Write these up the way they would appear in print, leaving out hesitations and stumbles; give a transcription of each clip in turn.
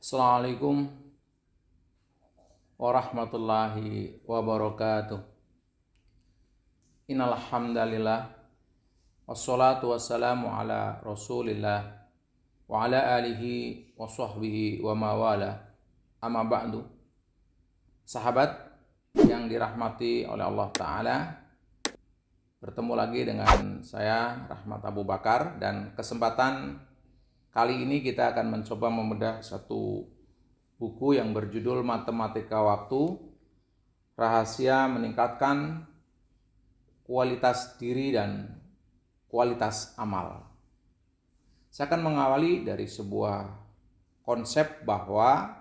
Assalamualaikum warahmatullahi wabarakatuh. Innal hamdalillah wassalatu wassalamu ala Rasulillah wa ala alihi wa sahbihi wa mawala. Amma ba'du. Sahabat yang dirahmati oleh Allah Ta'ala, bertemu lagi dengan saya Rahmat Abu Bakar, dan kesempatan kali ini kita akan mencoba membedah satu buku yang berjudul Matematika Waktu, Rahasia Meningkatkan Kualitas Diri dan Kualitas Amal. Saya akan mengawali dari sebuah konsep bahwa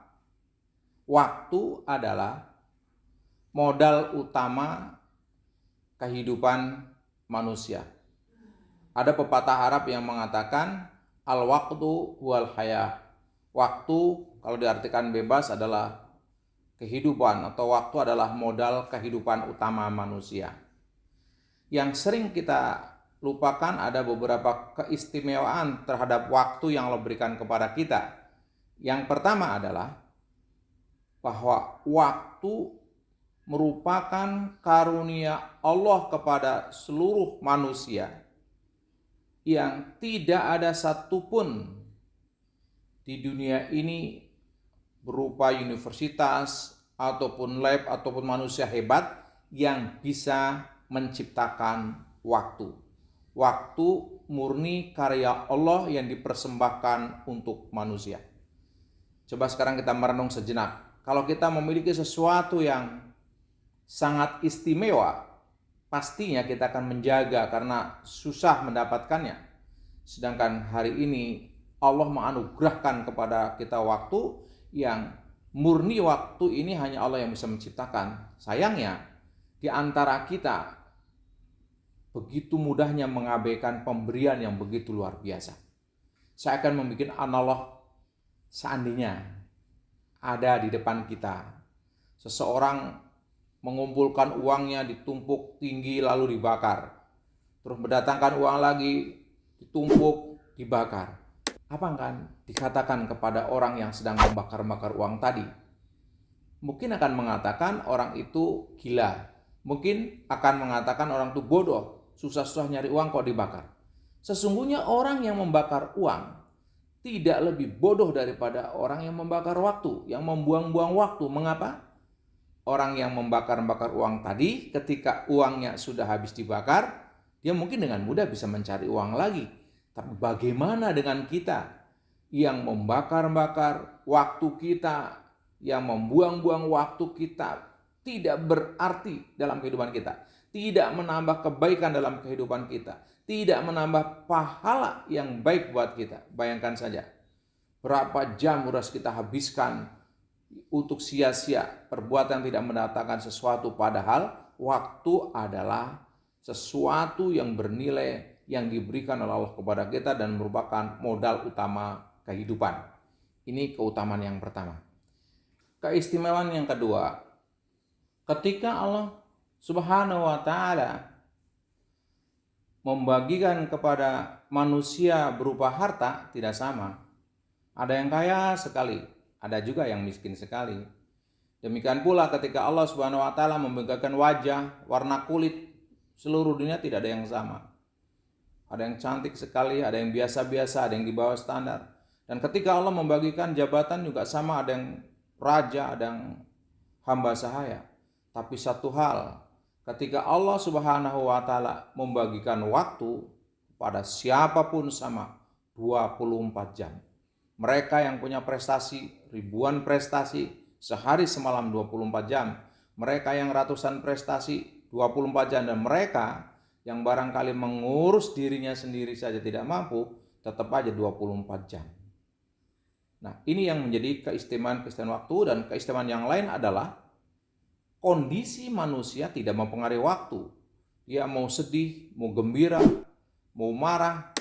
waktu adalah modal utama kehidupan manusia. Ada pepatah Arab yang mengatakan al-waqtu huwal hayah. Waktu kalau diartikan bebas adalah kehidupan, atau waktu adalah modal kehidupan utama manusia. Yang sering kita lupakan ada beberapa keistimewaan terhadap waktu yang Allah berikan kepada kita. Yang pertama adalah bahwa waktu merupakan karunia Allah kepada seluruh manusia, yang tidak ada satupun di dunia ini berupa universitas ataupun lab ataupun manusia hebat yang bisa menciptakan waktu. Waktu murni karya Allah yang dipersembahkan untuk manusia. Coba sekarang kita merenung sejenak. Kalau kita memiliki sesuatu yang sangat istimewa, pastinya kita akan menjaga karena susah mendapatkannya. Sedangkan hari ini Allah menganugerahkan kepada kita waktu yang murni. Waktu ini hanya Allah yang bisa menciptakan. Sayangnya di antara kita begitu mudahnya mengabaikan pemberian yang begitu luar biasa. Saya akan membuat analog. Seandainya ada di depan kita seseorang mengumpulkan uangnya ditumpuk tinggi lalu dibakar, terus mendatangkan uang lagi ditumpuk dibakar. Apa kan dikatakan kepada orang yang sedang membakar-bakar uang tadi? Mungkin akan mengatakan orang itu gila, mungkin akan mengatakan orang itu bodoh, susah-susah nyari uang kok dibakar. Sesungguhnya orang yang membakar uang tidak lebih bodoh daripada orang yang membakar waktu, yang membuang-buang waktu. Mengapa? Orang yang membakar-bakar uang tadi, ketika uangnya sudah habis dibakar, dia mungkin dengan mudah bisa mencari uang lagi. Tapi bagaimana dengan kita yang membakar-bakar waktu kita, yang membuang-buang waktu kita, tidak berarti dalam kehidupan kita, tidak menambah kebaikan dalam kehidupan kita, tidak menambah pahala yang baik buat kita. Bayangkan saja, berapa jam harus kita habiskan untuk sia-sia, perbuatan tidak mendatangkan sesuatu, padahal waktu adalah sesuatu yang bernilai yang diberikan oleh Allah kepada kita dan merupakan modal utama kehidupan. Ini keutamaan yang pertama. Keistimewaan yang kedua, ketika Allah Subhanahu wa Ta'ala membagikan kepada manusia berupa harta, tidak sama. Ada yang kaya sekali, ada juga yang miskin sekali. Demikian pula ketika Allah Subhanahu wa Ta'ala membagikan wajah, warna kulit, seluruh dunia tidak ada yang sama. Ada yang cantik sekali, ada yang biasa-biasa, ada yang di bawah standar. Dan ketika Allah membagikan jabatan juga sama, ada yang raja, ada yang hamba sahaya. Tapi satu hal, ketika Allah Subhanahu wa Ta'ala membagikan waktu pada siapapun sama, 24 jam. Mereka yang punya prestasi, ribuan prestasi, sehari semalam 24 jam. Mereka yang ratusan prestasi, 24 jam. Dan mereka yang barangkali mengurus dirinya sendiri saja tidak mampu, tetap aja 24 jam. Nah, ini yang menjadi keistimewaan waktu. Dan keistimewaan yang lain adalah kondisi manusia tidak mempengaruhi waktu. Dia mau sedih, mau gembira, mau marah,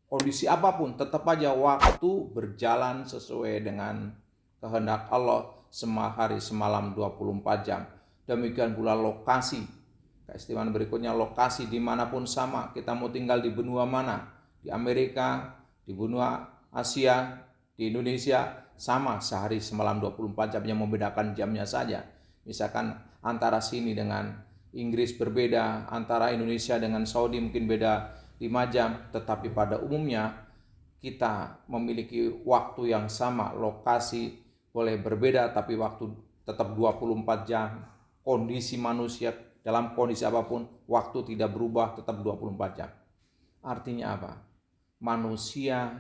kondisi apapun, tetap aja waktu berjalan sesuai dengan kehendak Allah sehari semalam 24 jam. Demikian pula lokasi. Keistimewaan berikutnya, lokasi dimanapun sama. Kita mau tinggal di benua mana, di Amerika, di benua Asia, Di Indonesia sama, sehari semalam 24 jam, yang membedakan jamnya saja. Misalkan antara sini dengan Inggris berbeda, antara Indonesia dengan Saudi mungkin beda 5 jam, tetapi pada umumnya kita memiliki waktu yang sama, lokasi boleh berbeda tapi waktu tetap 24 jam. Kondisi manusia dalam kondisi apapun, waktu tidak berubah, tetap 24 jam. Artinya apa? Manusia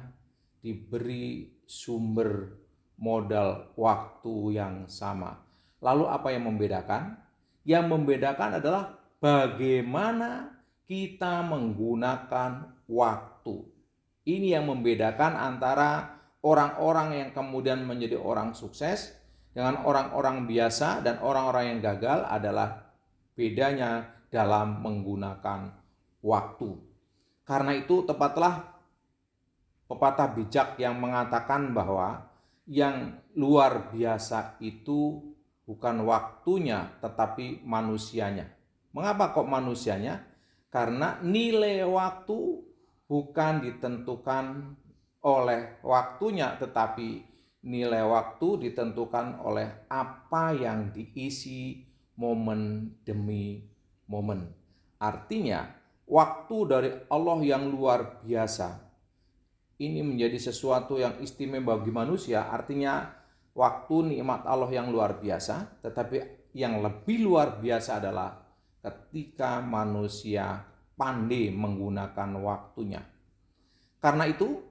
diberi sumber modal waktu yang sama. Lalu apa yang membedakan? Yang membedakan adalah bagaimana kita menggunakan waktu. Ini yang membedakan antara orang-orang yang kemudian menjadi orang sukses dengan orang-orang biasa dan orang-orang yang gagal adalah bedanya dalam menggunakan waktu. Karena itu tepatlah pepatah bijak yang mengatakan bahwa yang luar biasa itu bukan waktunya tetapi manusianya. Mengapa kok manusianya? Karena nilai waktu bukan ditentukan oleh waktunya, tetapi nilai waktu ditentukan oleh apa yang diisi momen demi momen. Artinya, waktu dari Allah yang luar biasa ini menjadi sesuatu yang istimewa bagi manusia. Artinya, waktu nikmat Allah yang luar biasa, tetapi yang lebih luar biasa adalah ketika manusia pandai menggunakan waktunya. Karena itu,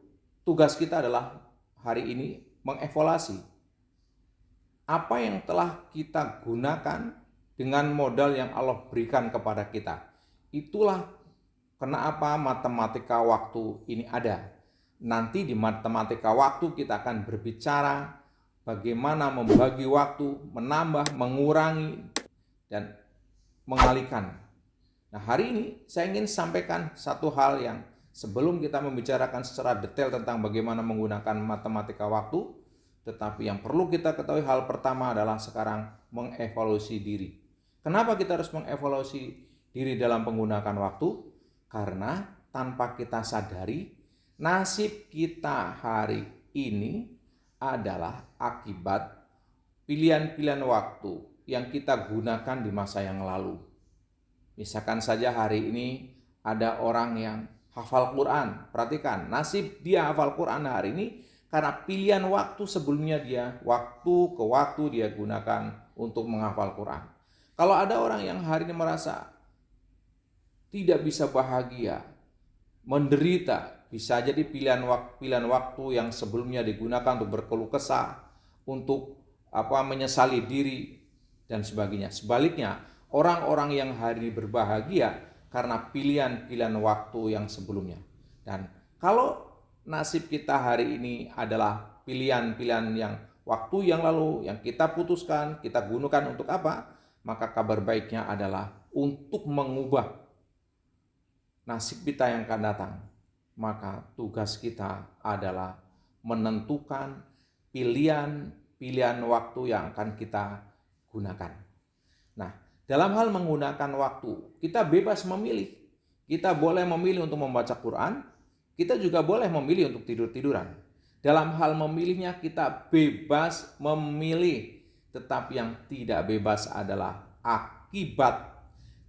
tugas kita adalah hari ini mengevaluasi apa yang telah kita gunakan dengan modal yang Allah berikan kepada kita. Itulah kenapa matematika waktu ini ada. Nanti di matematika waktu kita akan berbicara bagaimana membagi waktu, menambah, mengurangi, dan mengalihkan. Nah, hari ini saya ingin sampaikan satu hal yang sebelum kita membicarakan secara detail tentang bagaimana menggunakan matematika waktu, tetapi yang perlu kita ketahui hal pertama adalah sekarang mengevaluasi diri. Kenapa kita harus mengevaluasi diri dalam menggunakan waktu? Karena tanpa kita sadari, nasib kita hari ini adalah akibat pilihan-pilihan waktu yang kita gunakan di masa yang lalu. Misalkan saja hari ini ada orang yang hafal Quran. Perhatikan, nasib dia hafal Quran hari ini karena pilihan waktu sebelumnya dia, waktu ke waktu dia gunakan untuk menghafal Quran. Kalau ada orang yang hari ini merasa tidak bisa bahagia, menderita, bisa jadi pilihan waktu yang sebelumnya digunakan untuk berkeluh kesah, untuk menyesali diri dan sebagainya. Sebaliknya, orang-orang yang hari ini berbahagia karena pilihan-pilihan waktu yang sebelumnya. Dan kalau nasib kita hari ini adalah pilihan-pilihan yang waktu yang lalu yang kita putuskan, kita gunakan untuk apa? Maka kabar baiknya adalah untuk mengubah nasib kita yang akan datang. Maka tugas kita adalah menentukan pilihan-pilihan waktu yang akan kita gunakan. Nah, dalam hal menggunakan waktu, kita bebas memilih. Kita boleh memilih untuk membaca Quran, kita juga boleh memilih untuk tidur-tiduran. Dalam hal memilihnya kita bebas memilih, tetapi yang tidak bebas adalah akibat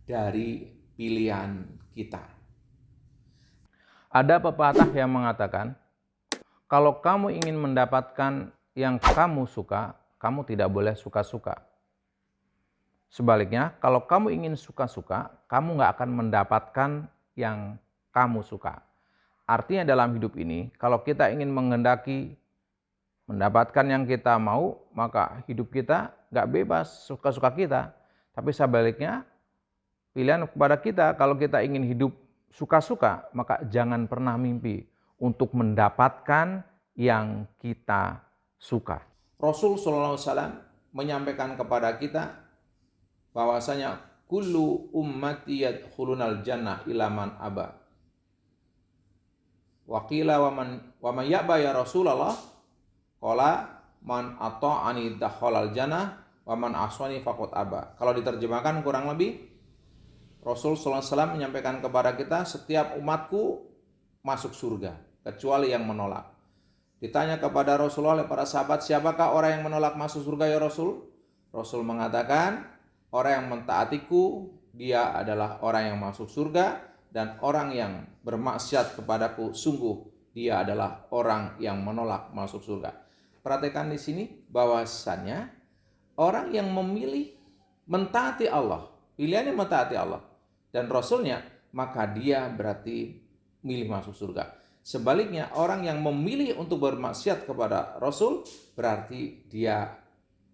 dari pilihan kita. Ada pepatah yang mengatakan, kalau kamu ingin mendapatkan yang kamu suka, kamu tidak boleh suka-suka. Sebaliknya, kalau kamu ingin suka-suka, kamu nggak akan mendapatkan yang kamu suka. Artinya dalam hidup ini, kalau kita ingin menghendaki mendapatkan yang kita mau, maka hidup kita nggak bebas suka-suka kita. Tapi sebaliknya, pilihan kepada kita, kalau kita ingin hidup suka-suka, maka jangan pernah mimpi untuk mendapatkan yang kita suka. Rasul SAW menyampaikan kepada kita bahwasanya kullu ummati yadkhulunal jannah illa man aba. Wa qila wa man ya'ba ya Rasulullah? Qala man ata'ani dakhalal jannah wa man aswani faqad aba. Kalau diterjemahkan kurang lebih, Rasul sallallahu alaihi wasallam menyampaikan kepada kita, setiap umatku masuk surga kecuali yang menolak. Ditanya kepada Rasulullah oleh para sahabat, siapakah orang yang menolak masuk surga ya Rasul? Rasul mengatakan, orang yang mentaatiku, dia adalah orang yang masuk surga, dan orang yang bermaksiat kepadaku, sungguh dia adalah orang yang menolak masuk surga. Perhatikan di sini bahwasannya orang yang memilih mentaati Allah, pilihannya mentaati Allah dan Rasulnya, maka dia berarti milih masuk surga. Sebaliknya, orang yang memilih untuk bermaksiat kepada Rasul, berarti dia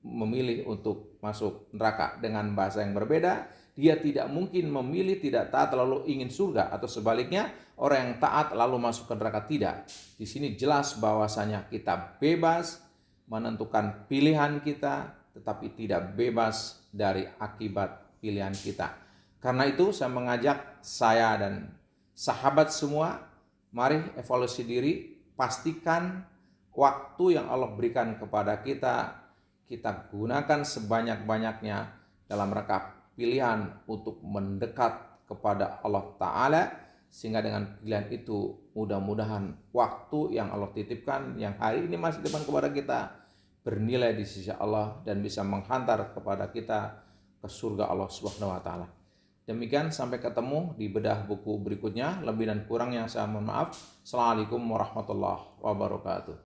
memilih untuk masuk neraka. Dengan bahasa yang berbeda, dia tidak mungkin memilih tidak taat lalu ingin surga, atau sebaliknya, orang yang taat lalu masuk ke neraka. Tidak. Di sini jelas bahwasanya kita bebas menentukan pilihan kita, tetapi tidak bebas dari akibat pilihan kita. Karena itu saya mengajak saya dan sahabat semua, mari evaluasi diri, pastikan waktu yang Allah berikan kepada kita, kita gunakan sebanyak-banyaknya dalam rangka pilihan untuk mendekat kepada Allah Ta'ala, sehingga dengan pilihan itu mudah-mudahan waktu yang Allah titipkan, yang hari ini masih depan kepada kita, bernilai di sisi Allah dan bisa menghantar kepada kita ke surga Allah Subhanahu wa taala. Demikian, sampai ketemu di bedah buku berikutnya. Lebih dan kurangnya saya mohon maaf. Assalamualaikum warahmatullahi wabarakatuh.